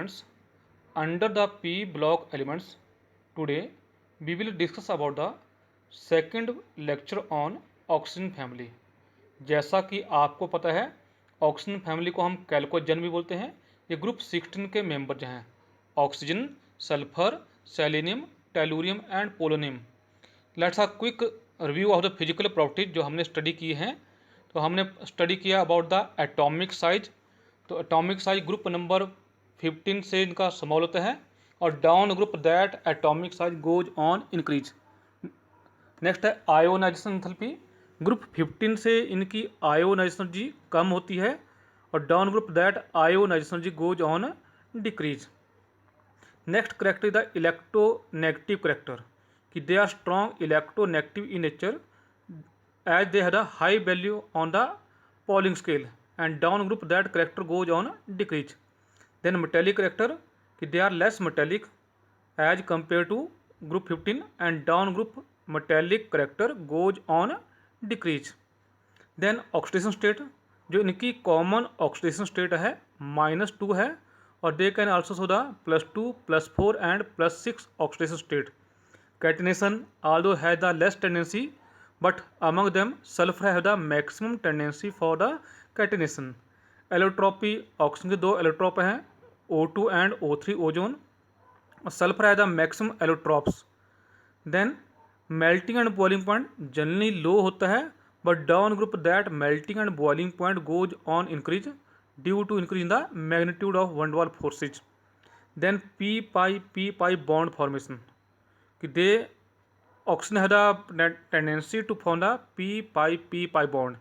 students, under the P block elements, today we will discuss about the second lecture on oxygen family. जैसा कि आपको पता है, oxygen family को हम कैल्कोजन भी बोलते हैं। ये ग्रुप 16 के मेंबर्स हैं: oxygen, sulphur, selenium, tellurium and polonium. Let's a quick review of the physical properties जो हमने स्टडी की हैं। तो हमने स्टडी किया अबाउट द एटॉमिक साइज। तो एटॉमिक साइज ग्रुप नंबर 15 से इनका स्मॉल होता है और down group that atomic size goes on increase. Next है आयोनाइजेशन एंथैल्पी। ग्रुप 15 से इनकी आयोनाइजेशन एनर्जी कम होती है और down group that ionization energy goes on decrease. Next character is the electronegative character कि they are strong electronegative in nature as they had a high value on the Pauling scale and down group that character goes on decrease. Then metallic character कि they are less metallic as compared to group 15 and down group metallic character goes on decrease. Then oxidation state जो इनकी common oxidation state है -2 है और they can also show the +2, +4 and +6 oxidation state. Catenation although has the less tendency but among them sulfur have the maximum tendency for the catenation. Allotropy oxygen के दो allotrope हैं O2 and O3 ozone और sulphur है the maximum allotropes. Then melting and boiling point generally low होता है but down group that melting and boiling point goes on increase due to increase in the magnitude of van Waals forces. Then p pi bond formation कि they oxygen have the tendency to form the p pi bond,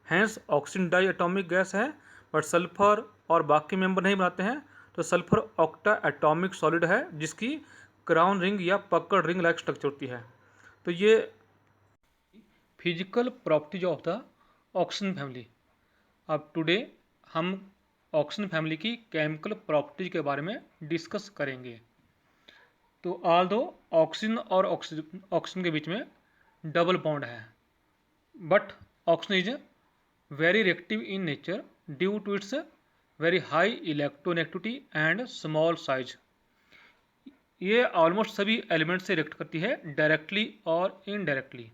hence oxygen die atomic gas है but sulphur और बाकी member नहीं बनाते हैं। तो sulphur octa atomic solid है जिसकी क्राउन रिंग या पकड़ रिंग लाइक स्ट्रक्चर होती है। तो ये physical properties of the oxygen family. अब टुडे हम ऑक्सीजन फैमिली की केमिकल प्रॉपर्टीज के बारे में डिस्कस करेंगे। तो ऑल दो ऑक्सीजन और ऑक्सीजन के बीच में डबल बॉन्ड है but oxygen is very reactive in nature due to its very high electronegativity and small size. ये ऑलमोस्ट सभी एलिमेंट से रिएक्ट करती है डायरेक्टली और इनडायरेक्टली।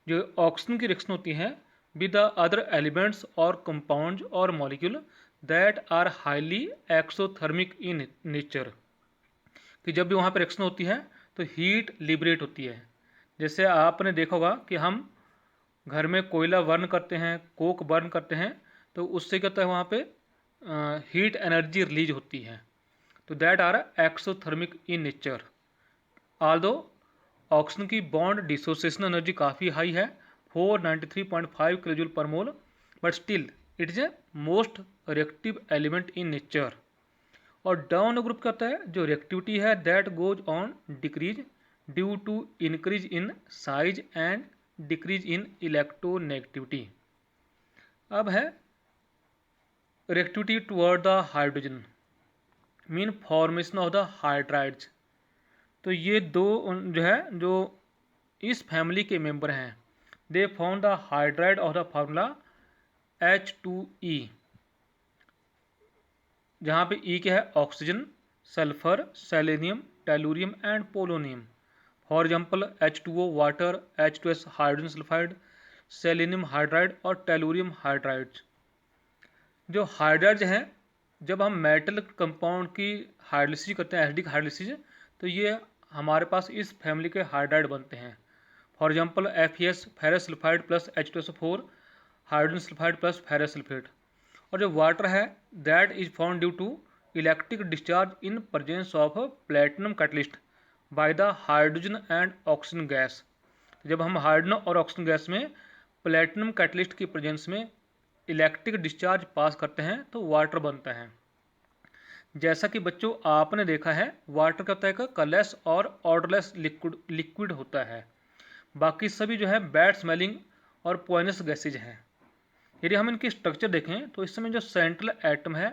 जो ऑक्सीजन की रिएक्शन होती है विद द अदर एलिमेंट्स और कंपाउंड्स और molecule that are highly exothermic in nature कि जब भी वहाँ पर रिएक्शन होती है तो हीट लिबरेट होती है। जैसे आपने देखा होगा कि हम घर में कोयला बर्न करते हैं, कोक बर्न करते हैं, तो उससे क्या होता है वहाँ पे हीट एनर्जी रिलीज होती है। तो that are exothermic in nature. Although oxygen की बॉन्ड डिसोसिएशन एनर्जी काफ़ी हाई है 493.5 kilojoule per mole, but still it is a most reactive element in nature. और डाउन ग्रुप क्या होता है जो रिएक्टिविटी है that goes on decrease due to increase in size and decrease in electronegativity. अब है reactivity toward the hydrogen mean formation of the hydrides. तो ये दो जो है जो इस फैमिली के मेंबर हैं दे form the hydride of the formula H2E, जहाँ पे E क्या है oxygen, sulphur, selenium, tellurium and polonium. For example H2O water, H2S hydrogen sulphide, selenium hydride और टेलुरियम हाइड्राइड। जो हाइड्राइड्स हैं जब हम मेटल कंपाउंड की हाइड्रोलिसिस करते हैं एसिडिक हाइड्रोलिसिस, तो ये हमारे पास इस फैमिली के हाइड्राइड बनते हैं। For example FeS ferrous sulphide plus H2SO4 hydrogen sulphide plus ferrous sulphate. और जो वाटर है that is found due to electric discharge in presence of platinum catalyst by the hydrogen and oxygen gas. जब हम hydrogen और oxygen gas में platinum catalyst की presence में electric discharge pass करते हैं तो वाटर बनता है। जैसा कि बच्चों आपने देखा है वाटर क्या होता है कलरलेस और ऑर्डरलेस लिक्विड होता है। बाकी सभी जो है बैड स्मेलिंग और पॉइजनस गैसेज हैं। यदि हम इनकी स्ट्रक्चर देखें तो इसमें जो सेंट्रल एटम है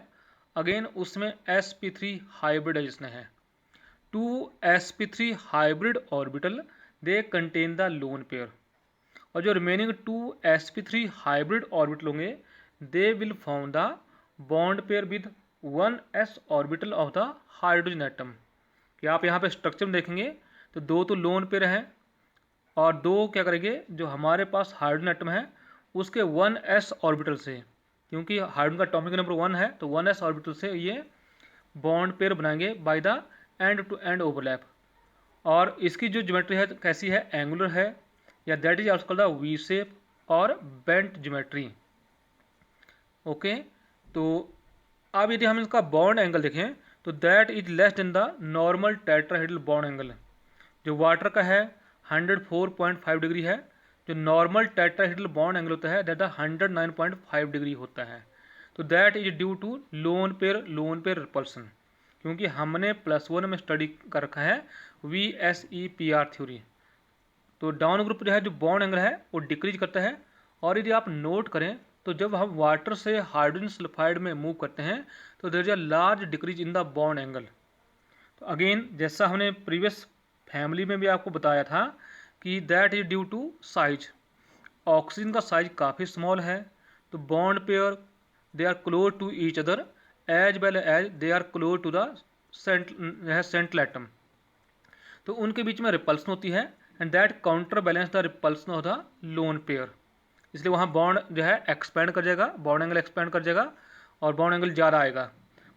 अगेन उसमें sp3 हाइब्रिडाइजेशन है। 2 sp3 hybrid orbital they contain the lone pair और जो रिमेनिंग 2 sp3 हाइब्रिड ऑर्बिटल होंगे they will form the bond pair with 1s orbital of the hydrogen atom. कि आप यहाँ पे स्ट्रक्चर में देखेंगे तो दो तो लोन पेयर हैं और दो क्या करेंगे, जो हमारे पास हाइड्रोजन एटम है उसके 1s ऑर्बिटल से, क्योंकि हाइड्रोजन का एटॉमिक नंबर 1 है तो 1s ऑर्बिटल से ये बॉन्ड पेयर बनाएंगे by the end to end overlap. और इसकी जो ज्योमेट्री है कैसी है, एंगुलर है, या that is also called the V shape और बेंट ज्योमेट्री। ओके, तो अब यदि हम इसका बॉन्ड एंगल देखें तो that is less than the normal tetrahedral bond angle. जो वाटर का है 104.5 डिग्री है, जो नॉर्मल टेट्राहेड्रल बॉन्ड एंगल होता है दैट 109.5 डिग्री होता है। तो that is due to lone pair repulsion, क्योंकि हमने +1 में स्टडी कर रखा है VSEPR थ्योरी। तो डाउन ग्रुप जो है जो बॉन्ड एंगल है वो डिक्रीज करता है। और यदि आप नोट करें तो जब हम वाटर से हाइड्रोजन सल्फाइड में मूव करते हैं तो there is a large decrease in the bond angle. तो अगेन जैसा हमने प्रीवियस फैमिली में भी आपको बताया था कि that is due to size. Oxygen का साइज काफ़ी स्मॉल है, तो bond pair they are close to each other as well as they are close to the central atom. तो उनके बीच में रिपल्सन होती है and that counter balance the repulsion of the lone pair. इसलिए वहाँ बॉन्ड जो है एक्सपेंड कर जाएगा, बॉन्ड एंगल एक्सपेंड कर जाएगा और बॉन्ड एंगल ज़्यादा आएगा।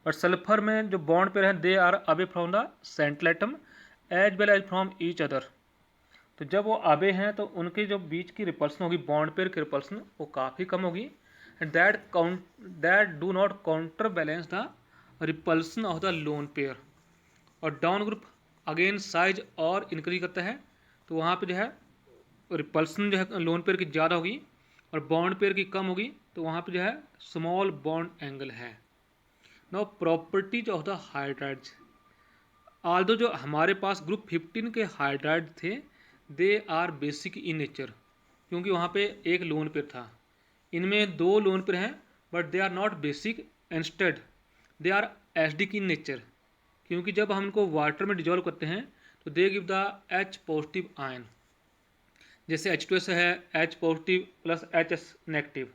बट सल्फर में जो बॉन्ड पेयर है they are away from the central atom as well as from each other. तो जब वो अवे हैं तो उनके जो बीच की रिपल्सन होगी, बॉन्ड पेयर की रिपल्सन वो काफ़ी कम होगी and that do not counter balance the repulsion of the lone pair. और डाउन ग्रुप अगेन साइज और इंक्रीज करता है, तो वहाँ पे जो है रिपल्सन जो है लोन पेयर की ज़्यादा होगी और बॉन्ड पेयर की कम होगी, तो वहाँ पे जो है स्मॉल बॉन्ड एंगल है। Now properties of the hydrides. Although जो हमारे पास ग्रुप 15 के हाइड्राइड थे they are basic in nature, क्योंकि वहाँ पे एक लोन पेयर था। इनमें दो लोन पेयर हैं but they are not basic, instead they are acidic in nature, क्योंकि जब हम इनको वाटर में डिजोल्व करते हैं तो they give the H positive ion. जैसे H2S है H positive plus HS negative.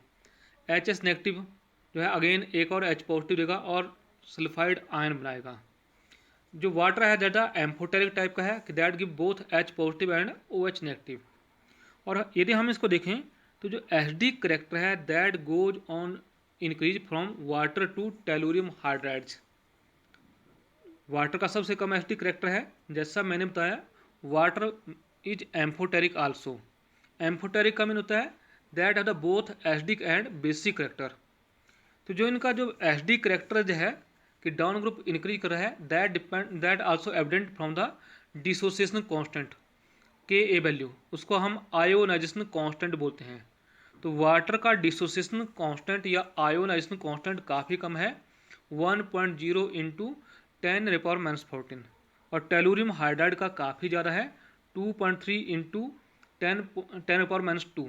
HS negative जो है अगेन एक और H पॉजिटिव देगा और सल्फाइड आयन बनाएगा। जो वाटर है दैट एम्फोटेरिक टाइप का है कि that give both H positive and OH negative. और यदि हम इसको देखें तो जो HD करेक्टर है that goes on increase from water to tellurium hydrides. Water का सबसे कम एसिडिक करेक्टर है, जैसा मैंने बताया water is amphoteric also. Amphoteric का मीन होता है that have the both acidic and basic character. तो जो इनका जो एसिडिक करेक्टर जो है कि डाउन ग्रुप इंक्रीज कर रहा है that also evident from the dissociation constant Ka value, उसको हम आयोनाइजेशन कांस्टेंट बोलते हैं। तो वाटर का डिसोसिएशन कांस्टेंट या आयोनाइजेशन कांस्टेंट काफ़ी कम है 1.0 इंटू 10⁻⁻14 और टेलुरियम हाइड्राइड का काफ़ी ज़्यादा है 2.3 इंटू 10⁻2।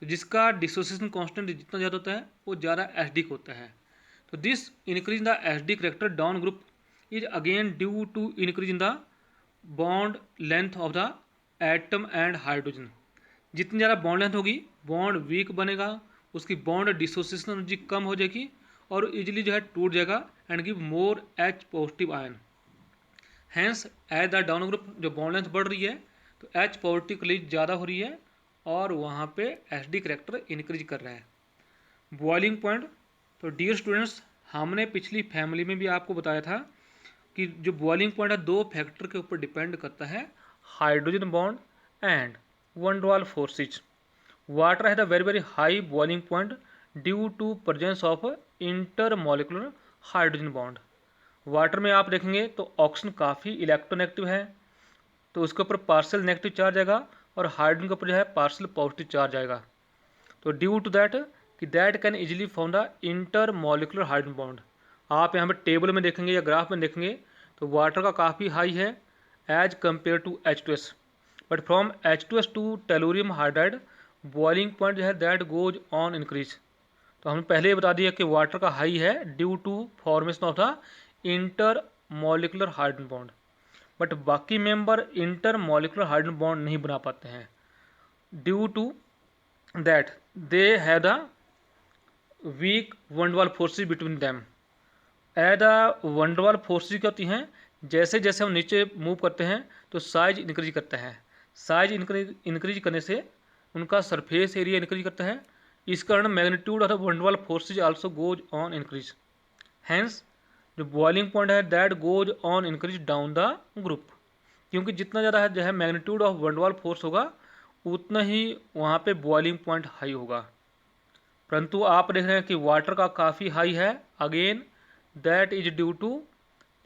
तो जिसका डिसोसिएशन कांस्टेंट जितना ज़्यादा होता है वो ज़्यादा एसिडिक होता है। तो this increase in the acidic character down group is again due to increase in the bond length of the atom and hydrogen. जितनी ज़्यादा बॉन्ड लेंथ होगी बॉन्ड वीक बनेगा, उसकी बॉन्ड डिसोसिएशन एनर्जी कम हो जाएगी और इजीली जो है टूट जाएगा and give more H positive ion. Hence as the down group जो बॉन्ड लेंथ बढ़ रही है तो H पॉजिटिव रिलीज ज़्यादा हो रही है और वहाँ पे एसिडिक करेक्टर इंक्रीज कर रहा है। बॉइलिंग पॉइंट, तो डियर स्टूडेंट्स हमने पिछली फैमिली में भी आपको बताया था कि जो बॉइलिंग पॉइंट है दो फैक्टर के ऊपर डिपेंड करता है, hydrogen bond and van der Waals forces. Water has a very high boiling point due to presence of intermolecular hydrogen bond. Water में आप देखेंगे तो ऑक्सीजन काफ़ी इलेक्ट्रोनेगेटिव है, तो उसके ऊपर पार्शियल नेगेटिव चार्ज आएगा और हाइड्रोजन के ऊपर जो है पार्शियल पॉजिटिव चार्ज आएगा। तो ड्यू टू दैट कि that can easily form the intermolecular hydrogen bond. आप यहाँ पर टेबल में देखेंगे या ग्राफ में देखेंगे तो वाटर का काफ़ी हाई है as compare to H2S, but from H2S to tellurium hydride boiling point जो है दैट गोज ऑन इंक्रीज। तो हमने पहले ही बता दिया कि वाटर का हाई है due to formation of the intermolecular hydrogen bond, but बाकी member intermolecular hydrogen bond नहीं बना पाते हैं due to that they have the weak van der Waals forces between them and the van der Waals forces क्या होती हैं, जैसे जैसे हम नीचे मूव करते हैं तो साइज इंक्रीज करता है। साइज इंक्रीज करने से उनका सरफेस एरिया इंक्रीज करता है। इस कारण magnitude of the van der Waals forces also goes on increase. Hence जो बॉइलिंग पॉइंट है that goes on increase down the group, क्योंकि जितना ज़्यादा है जो है मैग्नीट्यूड ऑफ वंडरवाल फोर्स होगा उतना ही वहाँ पे बॉइलिंग पॉइंट हाई होगा। परंतु आप देख रहे हैं कि वाटर का काफ़ी हाई है। Again that is due to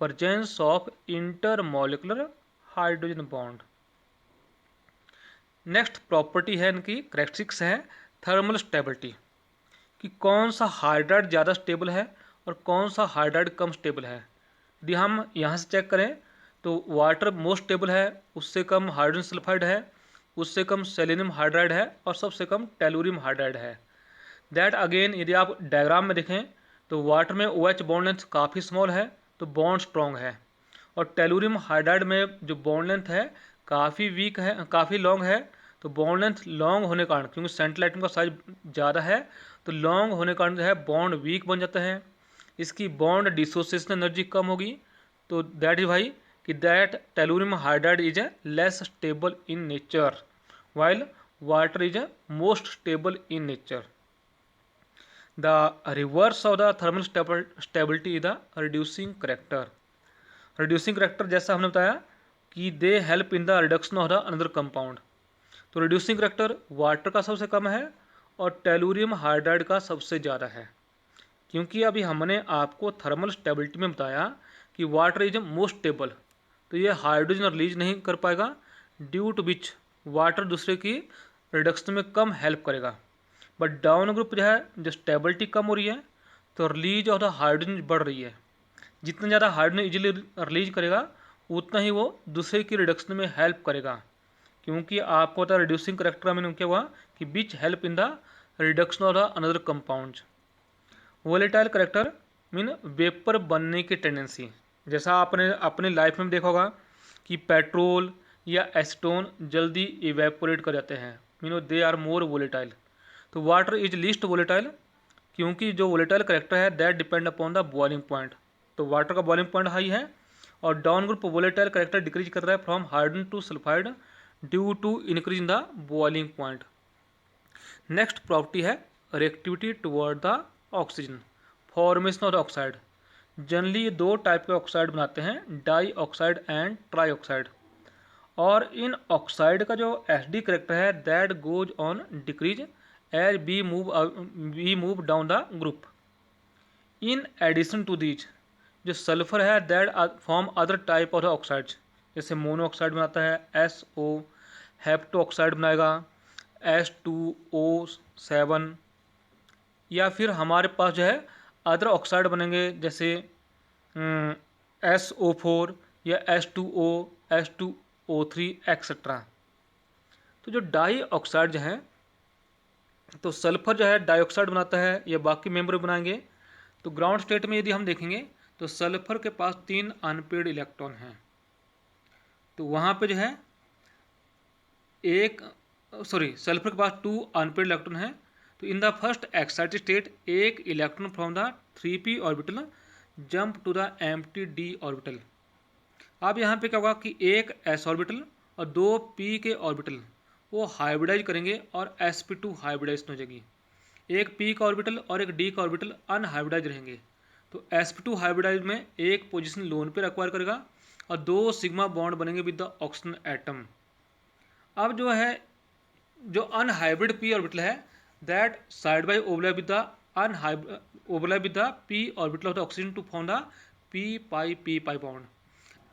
presence of intermolecular hydrogen bond. Next property है इनकी करेक्टरिस्टिक्स है थर्मल स्टेबिलिटी, कि कौन सा हाइड्राइड ज़्यादा स्टेबल है और कौन सा हाइड्राइड कम स्टेबल है। यदि हम यहाँ से चेक करें तो वाटर मोस्ट स्टेबल है, उससे कम हाइड्रोजन सल्फाइड है, उससे कम सेलेनियम हाइड्राइड है और सबसे कम टेलुरियम हाइड्राइड है। दैट अगेन यदि आप डायग्राम में देखें तो वाटर में OH बॉन्ड लेंथ काफ़ी स्मॉल है तो बॉन्ड स्ट्रॉन्ग है, और टेलुरियम हाइड्राइड में जो बॉन्ड लेंथ है काफ़ी वीक है, काफ़ी लॉन्ग है, तो बॉन्ड लेंथ लॉन्ग होने के कारण, क्योंकि सेंट्रल एटम का साइज ज़्यादा है तो लॉन्ग होने के कारण जो है बॉन्ड वीक बन जाता है, इसकी बॉन्ड डिसोसिएशन एनर्जी कम होगी। तो दैट इज भाई कि that tellurium hydride is a less stable in nature while water is a most stable in nature. The reverse of the thermal stability is the reducing character. Reducing character जैसा हमने बताया कि they help in the reduction of the another compound. तो reducing character water का सबसे कम है और tellurium hydride का सबसे ज़्यादा है, क्योंकि अभी हमने आपको थर्मल स्टेबिलिटी में बताया कि वाटर इज मोस्ट स्टेबल, तो ये हाइड्रोजन रिलीज नहीं कर पाएगा, ड्यू टू विच वाटर दूसरे की रिडक्शन में कम हेल्प करेगा। बट डाउन ग्रुप जो है जो स्टेबिलिटी कम हो रही है तो रिलीज ऑफ द हाइड्रोजन बढ़ रही है। जितना ज़्यादा हाइड्रोजन इजीली रिलीज करेगा उतना ही वो दूसरे की रिडक्शन में हेल्प करेगा, क्योंकि आपको पता है रिड्यूसिंग करेक्टर में क्या हुआ कि which help in the reduction of the another compound. Volatile character mean vapour बनने की टेंडेंसी। जैसा आपने अपने लाइफ में देखा होगा कि पेट्रोल या एसीटोन जल्दी इवेपोरेट कर जाते हैं, mean they are more volatile. तो वाटर इज लीस्ट वोलेटाइल, क्योंकि जो वोलेटाइल करेक्टर है that depend upon the boiling point. तो वाटर का बॉइलिंग पॉइंट हाई है और down group volatile character decrease कर रहा है from hydrogen to sulphide due to increase in the boiling point. Next property है reactivity toward the oxygen, formation of the oxide. Generally ये दो type के oxide बनाते हैं, dioxide and trioxide, और इन ऑक्साइड का जो SD करेक्टर है that goes on decrease as we move down the group. In addition to these जो सल्फर है that form other type of oxides, जैसे मोनो ऑक्साइड बनाता है SO, हेप्टो ऑक्साइड बनाएगा H2O7, या फिर हमारे पास जो है अदर ऑक्साइड बनेंगे जैसे SO4 या H2O, H2O3 एक्सेट्रा। तो जो डाई ऑक्साइड जो है तो सल्फर जो है डाइऑक्साइड बनाता है या बाकी मेंबर बनाएंगे। तो ग्राउंड स्टेट में यदि हम देखेंगे तो सल्फर के पास 3 अनपेड इलेक्ट्रॉन हैं, तो वहाँ पे जो है सल्फर के पास 2 अनपेड इलेक्ट्रॉन हैं। तो in the first excited state एक electron from the 3p orbital jump to the empty d orbital. अब यहाँ पे क्या होगा कि एक s ऑर्बिटल और 2 p के ऑर्बिटल वो हाइब्रिडाइज करेंगे और sp2 हाइब्रिडाइज हो जाएगी। एक p का ऑर्बिटल और एक d का ऑर्बिटल अनहाइब्रिडाइज रहेंगे, तो sp2 हाइब्रिडाइज में एक पोजीशन लोन पे एक्वायर करेगा और 2 सिग्मा बॉन्ड बनेंगे विद द ऑक्सीजन एटम। अब जो है जो अनहाइब्रिड p ऑर्बिटल है that side by overlap with the p orbital of the oxygen to form the p bond.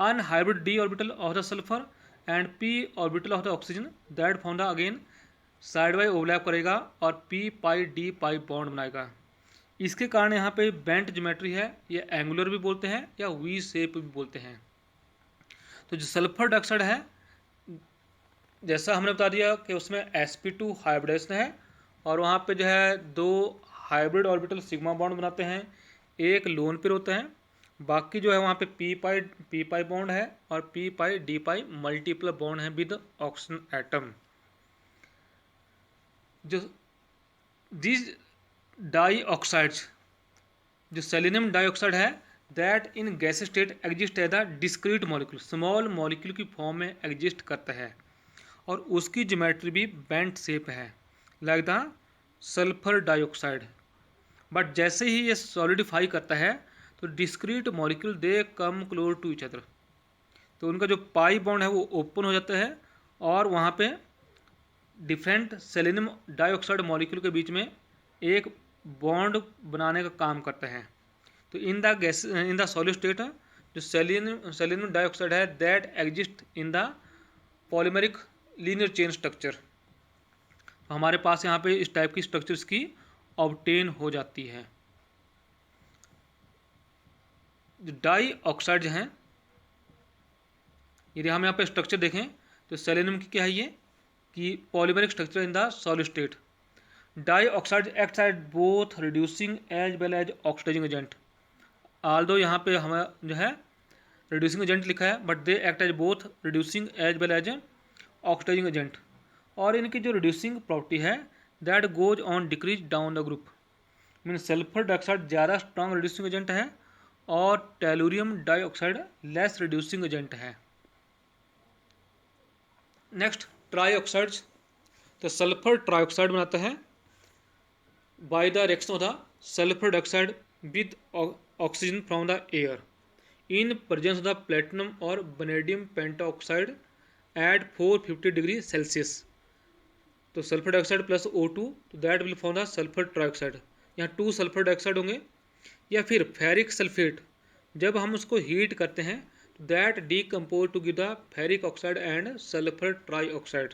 Unhybrid d orbital of the sulphur and p orbital of the oxygen that form the again side by overlap करेगा और p bond बनाएगा। इसके कारण यहाँ पे bent geometry है, ये angular भी बोलते हैं या वी शेप भी बोलते हैं। तो जो सल्फर डाइऑक्साइड है जैसा हमने बता दिया कि उसमें sp2 हाइब्रिडाइजेशन है और वहाँ पे जो है 2 हाइब्रिड ऑर्बिटल सिग्मा बॉन्ड बनाते हैं, एक लोन पेयर होता है, बाकी जो है वहाँ पे p बॉन्ड है और p मल्टीपल बॉन्ड है विद ऑक्सीजन एटम। जो दिस डाई ऑक्साइड्स जो सेलेनियम डाइऑक्साइड है that in gas state exist as the discrete molecule, small molecule की फॉर्म में एग्जिस्ट करता है और उसकी ज्योमेट्री भी बेंट शेप है like the sulphur dioxide. But जैसे ही ये सॉलिडिफाई करता है तो discrete molecule they come close to each other, तो उनका जो पाई बॉन्ड है वो ओपन हो जाता है और वहाँ पे डिफरेंट सेलेनियम डाइऑक्साइड मॉलिक्यूल के बीच में एक बॉन्ड बनाने का काम करता है। तो इन द सॉलिड स्टेट जो सेलेनियम डाइऑक्साइड है that exist in the polymeric linear chain structure, हमारे पास यहाँ पे इस टाइप की स्ट्रक्चर्स की ऑब्टेन हो जाती है। डाई ऑक्साइड हैं, यदि हम यहाँ पे स्ट्रक्चर देखें तो सेलेनियम की क्या है ये कि polymeric structure in the solid state. Dioxide acts at both reducing as well as oxidising agent, although यहाँ पे हमें जो है रिड्यूसिंग एजेंट लिखा है but they act as both reducing as well as oxidising agent. और इनकी जो रिड्यूसिंग प्रॉपर्टी है that goes on decrease down the group, mean sulphur dioxide ज़्यादा स्ट्रॉन्ग रिड्यूसिंग एजेंट है और tellurium dioxide less reducing agent है। Next trioxides, तो sulphur trioxide बनाता है by the reaction of the sulphur dioxide with oxygen from the air in presence of the platinum और vanadium pentoxide at 450 degree Celsius. तो sulphur dioxide plus O2 तो that will form the sulphur trioxide, यहाँ 2 sulphur dioxide होंगे। या फिर ferric sulphate, जब हम उसको हीट करते हैं तो that decompose to give the ferric oxide and sulphur trioxide.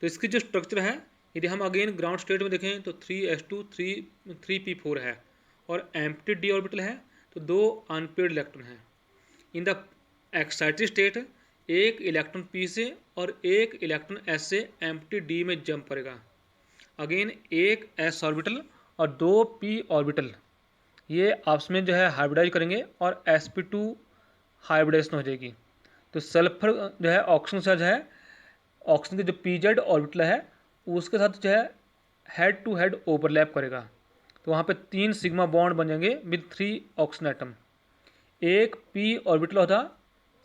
तो इसकी जो स्ट्रक्चर है यदि हम अगेन ग्राउंड स्टेट में देखें तो 3s2 3p4 है और एम्प्टी डी ऑर्बिटल है तो 2 अनपेड इलेक्ट्रॉन है। इन द एक्साइटेड स्टेट एक इलेक्ट्रॉन पी से और एक इलेक्ट्रॉन एस से एम्प्टी डी में जंप करेगा। अगेन एक एस ऑर्बिटल और 2 पी ऑर्बिटल ये आपस में जो है हाइब्रिडाइज करेंगे और sp2 हाइब्रिडाइजेशन हो जाएगी। तो सल्फर जो है ऑक्सीजन से जो है ऑक्सीजन के जो pz ऑर्बिटल है उसके साथ जो है हेड टू हेड ओवरलैप करेगा, तो वहाँ पे 3 सिग्मा बॉन्ड बन जाएंगे विद 3 ऑक्सीजन एटम। एक p ऑर्बिटल होता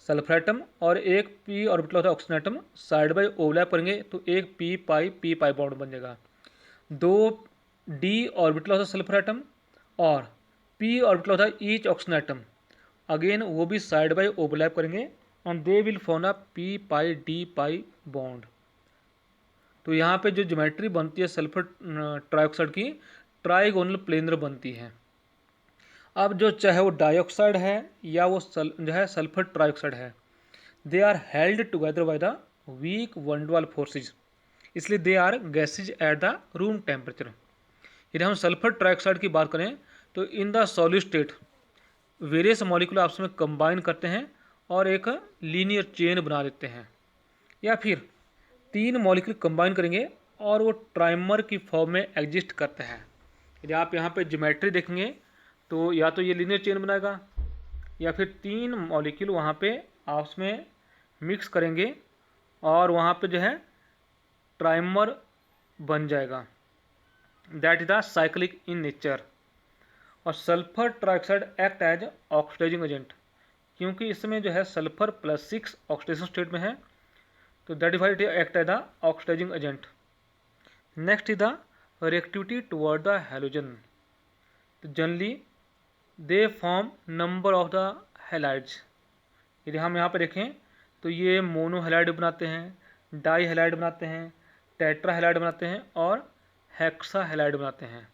सल्फर एटम और एक p ऑर्बिटल होता oxygen atom side by overlap करेंगे तो एक p पाई बॉन्ड बन जाएगा। 2 d ऑर्बिटल होता सल्फर एटम और p ऑर्बिटल होता है ईच ऑक्सीजन एटम, अगेन वो भी साइड बाय ओवरलैप करेंगे and they will form a p pi bond. तो यहाँ पे जो ज्योमेट्री बनती है सल्फर ट्राईऑक्साइड की ट्राइगोनल प्लेनर बनती है। अब जो चाहे वो डाइऑक्साइड है या वो जो है सल्फर ट्राईऑक्साइड है they are held together by the weak van der Waals forces, इसलिए they are gases at the room temperature. यदि हम सल्फर ट्राईऑक्साइड की बात करें तो in the solid state various molecule आपस में कंबाइन करते हैं और एक लीनियर चेन बना देते हैं, या फिर 3 मॉलिक्यूल कंबाइन करेंगे और वो ट्राइमर की फॉर्म में एग्जिस्ट करता है। यदि आप यहाँ पे ज्योमेट्री देखेंगे तो या तो ये लीनियर चेन बनाएगा या फिर 3 मॉलिक्यूल वहाँ पे आपस में मिक्स करेंगे और वहाँ पे जो है ट्राइमर बन जाएगा, that is the cyclic in nature. और sulphur trioxide act as oxidising agent, क्योंकि इसमें जो है सल्फर +6 ऑक्सीडेशन स्टेट में है तो that is act as the oxidising agent. Next is the reactivity toward the halogen, तो generally they form number of the halides. यदि हम यहाँ पर देखें तो ये मोनो हैलाइड बनाते हैं, डाई हैलाइड बनाते हैं, टेट्रा हैलाइड बनाते हैं और हेक्सा हैलाइड बनाते हैं।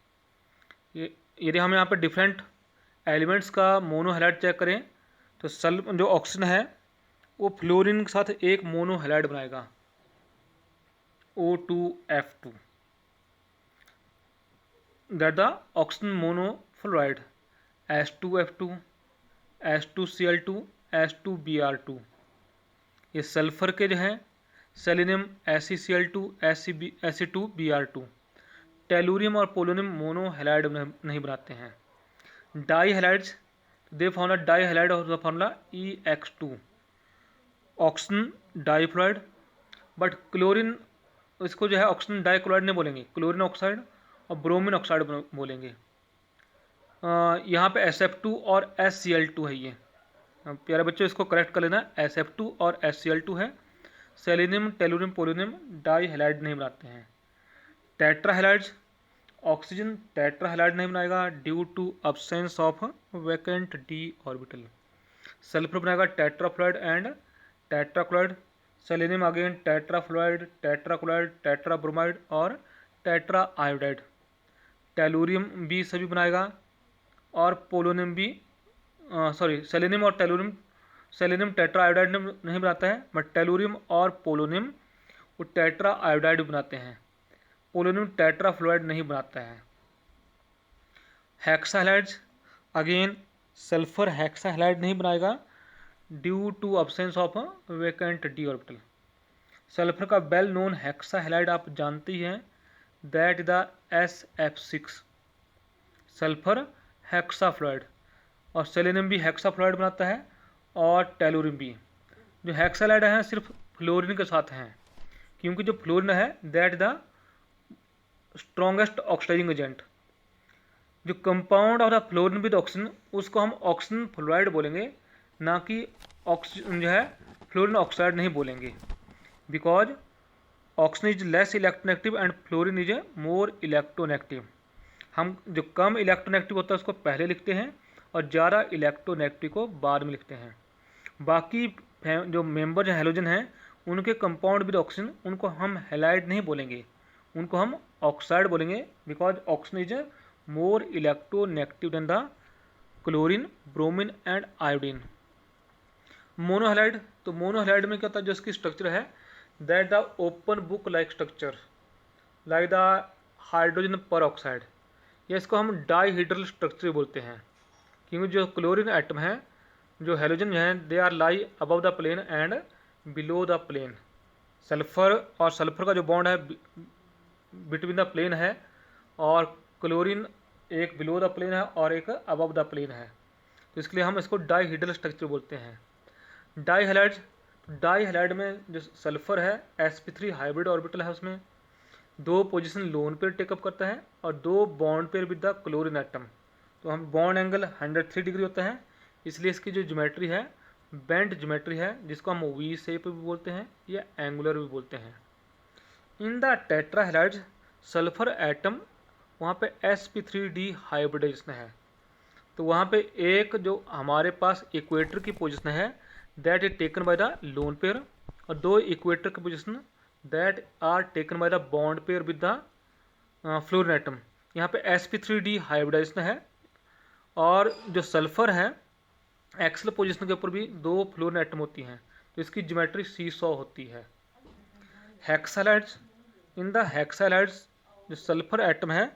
ये यदि हम यहाँ पर डिफरेंट एलिमेंट्स का मोनो हैलाइड चेक करें तो जो ऑक्सीजन है वो फ्लोरीन के साथ एक मोनो हैलाइड बनाएगा O2F2, that the oxygen मोनोफ्लोराइड H2F2 H2Cl2 H2Br2। ये सल्फर के जो हैं सेलेनियम SeCl2 Sc2Br2, टेलुरियम और पोलोनियम मोनो हैलाइड नहीं बनाते हैं। Di halides they form the di halide of the formula EX2, oxygen difluoride, but chlorine इसको जो है ऑक्सीजन डाईक्लोराइड नहीं बोलेंगे, क्लोरीन ऑक्साइड और ब्रोमीन ऑक्साइड बोलेंगे। यहाँ पे SF2 और SCl2 है ये। प्यारे बच्चों इसको करेक्ट कर लेना, SF2 और SCl2 है। Selenium, tellurium, polonium di halide नहीं बनाते हैं। Tetra halides, oxygen tetra halide नहीं बनाएगा due to absence of vacant D orbital. Sulphur बनाएगा tetrafluoride and tetrachloride. Selenium again tetrafluoride, tetrachloride, tetrabromide और टेट्रा आयोडाइड। टेलुरियम भी सभी बनाएगा और पोलोनियम भी सेलेनियम और टेलुरियम, सेलेनियम टेट्रा आयोडाइड नहीं बनाता है, बट टेलुरियम और पोलोनियम वो टेट्रा आयोडाइड बनाते हैं। पोलोनियम टेट्राफ्लोराइड नहीं बनाता है। हेक्साहैलाइड्स अगेन सल्फर हेक्साहैलाइड नहीं बनाएगा due to absence of vacant D orbital. Sulphur का वेल नोन हेक्साहैलाइड आप जानते ही हैं, that the SF6 sulphur hexafluoride. और सेलेनियम भी हेक्साफ्लोराइड बनाता है और टेलुरियम भी। जो हेक्साहैलाइड हैं सिर्फ फ्लोरीन के साथ हैं, क्योंकि जो फ्लोरीन है that the strongest oxidising agent. जो compound of the fluorine with oxygen उसको हम ऑक्सीजन फ्लोराइड बोलेंगे, ना कि ऑक्सीजन जो है फ्लोरीन ऑक्साइड नहीं बोलेंगे, because oxygen is less electronegative and fluorine is more electronegative. हम जो कम इलेक्ट्रोनेगेटिव होता है उसको पहले लिखते हैं और ज़्यादा इलेक्ट्रोनेगेटिव को बाद में लिखते हैं। बाकी जो मेंबर जो हैलोजन हैं उनके कंपाउंड विद ऑक्सीजन उनको हम हैलाइड नहीं बोलेंगे, उनको हम ऑक्साइड बोलेंगे, because oxygen is more electronegative than the chlorine, bromine and iodine. Monohalide, तो मोनोहैलाइड में क्या होता है, जो इसकी स्ट्रक्चर है that the open book like structure like the hydrogen पर ऑक्साइड, या इसको हम डाईहेड्रल स्ट्रक्चर बोलते हैं, क्योंकि जो क्लोरीन एटम है, जो हैलोजन हैं they are lie above the plane and below the plane. Sulphur और सल्फर का जो बॉन्ड है बिटवीन द प्लेन है, और क्लोरीन एक बिलो द प्लेन है और एक अबव द प्लेन है, तो इसके लिए हम इसको डाईहेड्रल स्ट्रक्चर बोलते हैं। डाईहैलाइड्स, डाईहैलाइड में जो सल्फर है sp3 हाइब्रिड ऑर्बिटल है, उसमें 2 पोजीशन लोन पेयर टेकअप करता है और 2 bond pair with the chlorine atom. तो हम बॉन्ड एंगल 103 डिग्री होता है, इसलिए इसकी जो ज्योमेट्री है बेंट ज्योमेट्री है, जिसको हम वी शेप भी बोलते हैं या एंगुलर भी बोलते हैं। इन द टेट्राहैलाइड्स सल्फर एटम वहाँ पे sp3d हाइब्रिडाइजेशन है, तो वहाँ पे एक जो हमारे पास इक्वेटर की पोजीशन है that is taken by the lone pair, और 2 इक्वेटर की position that are taken by the bond pair with the fluorine atom. यहाँ पे sp3d हाइब्रिडाइजेशन है, और जो सल्फर है एक्सल पोजीशन के ऊपर भी 2 फ्लोरीन एटम होती हैं, तो इसकी ज्योमेट्री सीसॉ होती है। हेक्साहैलाइड्स, इन द हेक्साहैलाइड्स जो सल्फर एटम है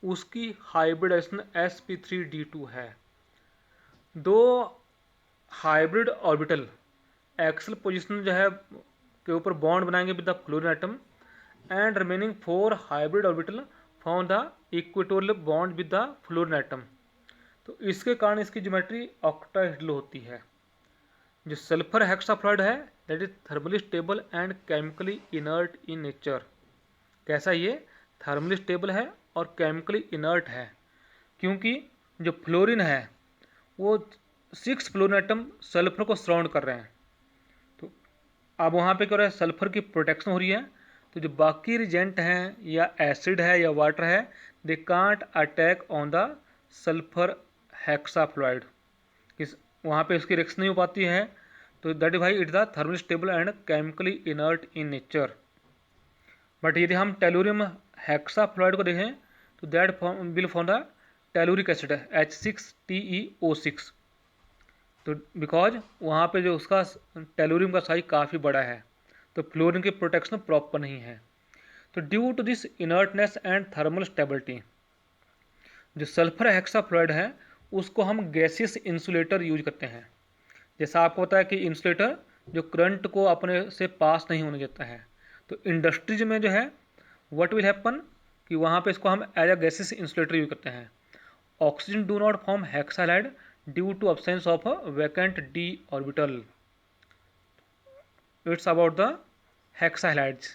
उसकी हाइब्रिडाइजेशन sp3d2 है। 2 हाइब्रिड ऑर्बिटल एक्सल पोजीशन जो है के ऊपर बॉन्ड बनाएंगे with the fluorine atom, and remaining 4 hybrid orbital form the equatorial bond with the fluorine atom, तो इसके कारण इसकी ज्योमेट्री ऑक्टाहेड्रल होती है। जो सल्फर हेक्साफ्लोराइड है that is thermally stable and chemically inert in nature. कैसा ये थर्मली स्टेबल है और केमिकली इनर्ट है, क्योंकि जो फ्लोरीन है वो 6 फ्लोरीन एटम सल्फर को सराउंड कर रहे हैं, तो अब वहाँ पे क्या हो रहा है, सल्फर की प्रोटेक्शन हो रही है, तो जो बाकी रिजेंट हैं या एसिड है या वाटर है they can't attack on the sulphur hexafluoride, इस वहाँ पे उसकी रिएक्शन नहीं हो पाती है, तो that is why it the thermally stable and chemically inert in nature. But यदि हम टेलुरियम हेक्साफ्लोराइड को देखें तो that will form the telluric acid H6TeO6, तो बिकॉज वहाँ पे जो उसका टेलुरियम का साइज काफ़ी बड़ा है, तो फ्लोरीन की प्रोटेक्शन प्रॉपर नहीं है। तो due to this inertness and thermal stability जो सल्फर हेक्साफ्लोराइड है उसको हम गैसियस इंसुलेटर यूज करते हैं। जैसा आपको पता है कि इंसुलेटर जो करंट को अपने से पास नहीं होने देता है, तो इंडस्ट्रीज में जो है व्हाट विल हैपन कि वहाँ पे इसको हम as a gaseous insulator use करते हैं। Oxygen do not form hexahalide due to absence of a vacant d orbital. It's about the hexahalides.